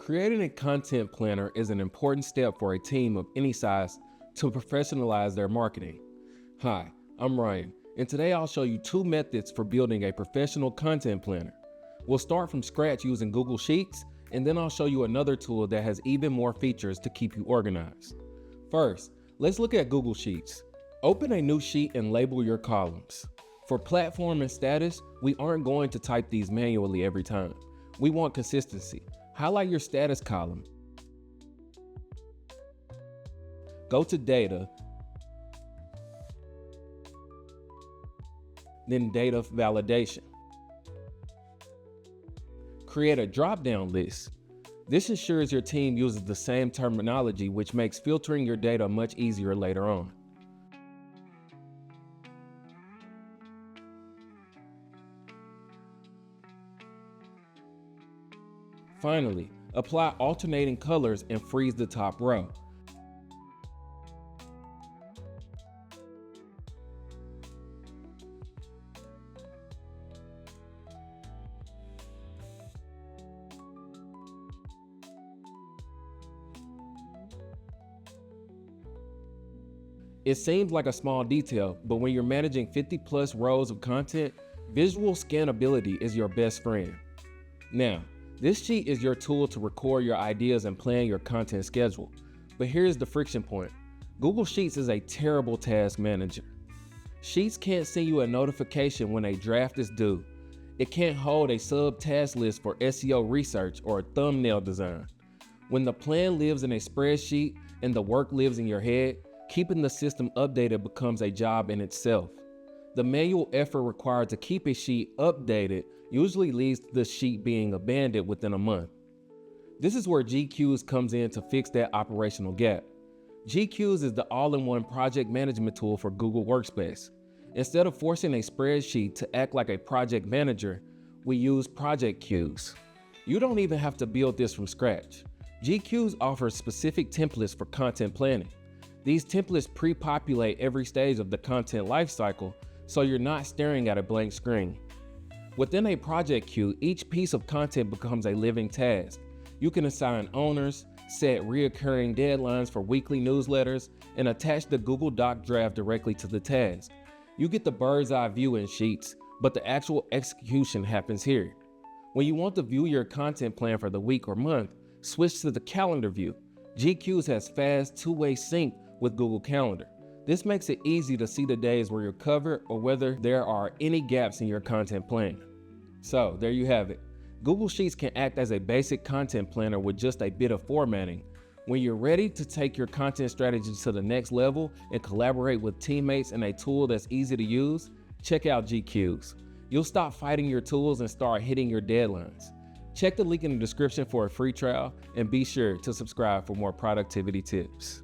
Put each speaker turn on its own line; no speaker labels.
Creating a content planner is an important step for a team of any size to professionalize their marketing. Hi, I'm Ryan, and today I'll show you 2 methods for building a professional content planner. We'll start from scratch using Google Sheets, and then I'll show you another tool that has even more features to keep you organized. First, let's look at Google Sheets. Open a new sheet and label your columns. For platform and status, we aren't going to type these manually every time. We want consistency. Highlight your status column. Go to Data, then Data Validation. Create a drop-down list. This ensures your team uses the same terminology, which makes filtering your data much easier later on. Finally, apply alternating colors and freeze the top row. It seems like a small detail, but when you're managing 50+ rows of content, visual scannability is your best friend. Now, this sheet is your tool to record your ideas and plan your content schedule. But here's the friction point. Google Sheets is a terrible task manager. Sheets can't send you a notification when a draft is due. It can't hold a sub-task list for SEO research or thumbnail design. When the plan lives in a spreadsheet and the work lives in your head, keeping the system updated becomes a job in itself. The manual effort required to keep a sheet updated usually leads to the sheet being abandoned within a month. This is where GQueues comes in to fix that operational gap. GQueues is the all-in-one project management tool for Google Workspace. Instead of forcing a spreadsheet to act like a project manager, we use project queues. You don't even have to build this from scratch. GQueues offers specific templates for content planning. These templates pre-populate every stage of the content lifecycle, so you're not staring at a blank screen. Within a project queue, each piece of content becomes a living task. You can assign owners, set reoccurring deadlines for weekly newsletters, and attach the Google Doc draft directly to the task. You get the bird's eye view in Sheets, but the actual execution happens here. When you want to view your content plan for the week or month, switch to the calendar view. GQueues has fast two-way sync with Google Calendar. This makes it easy to see the days where you're covered or whether there are any gaps in your content plan. So there you have it. Google Sheets can act as a basic content planner with just a bit of formatting. When you're ready to take your content strategy to the next level and collaborate with teammates in a tool that's easy to use, check out GQueues. You'll stop fighting your tools and start hitting your deadlines. Check the link in the description for a free trial and be sure to subscribe for more productivity tips.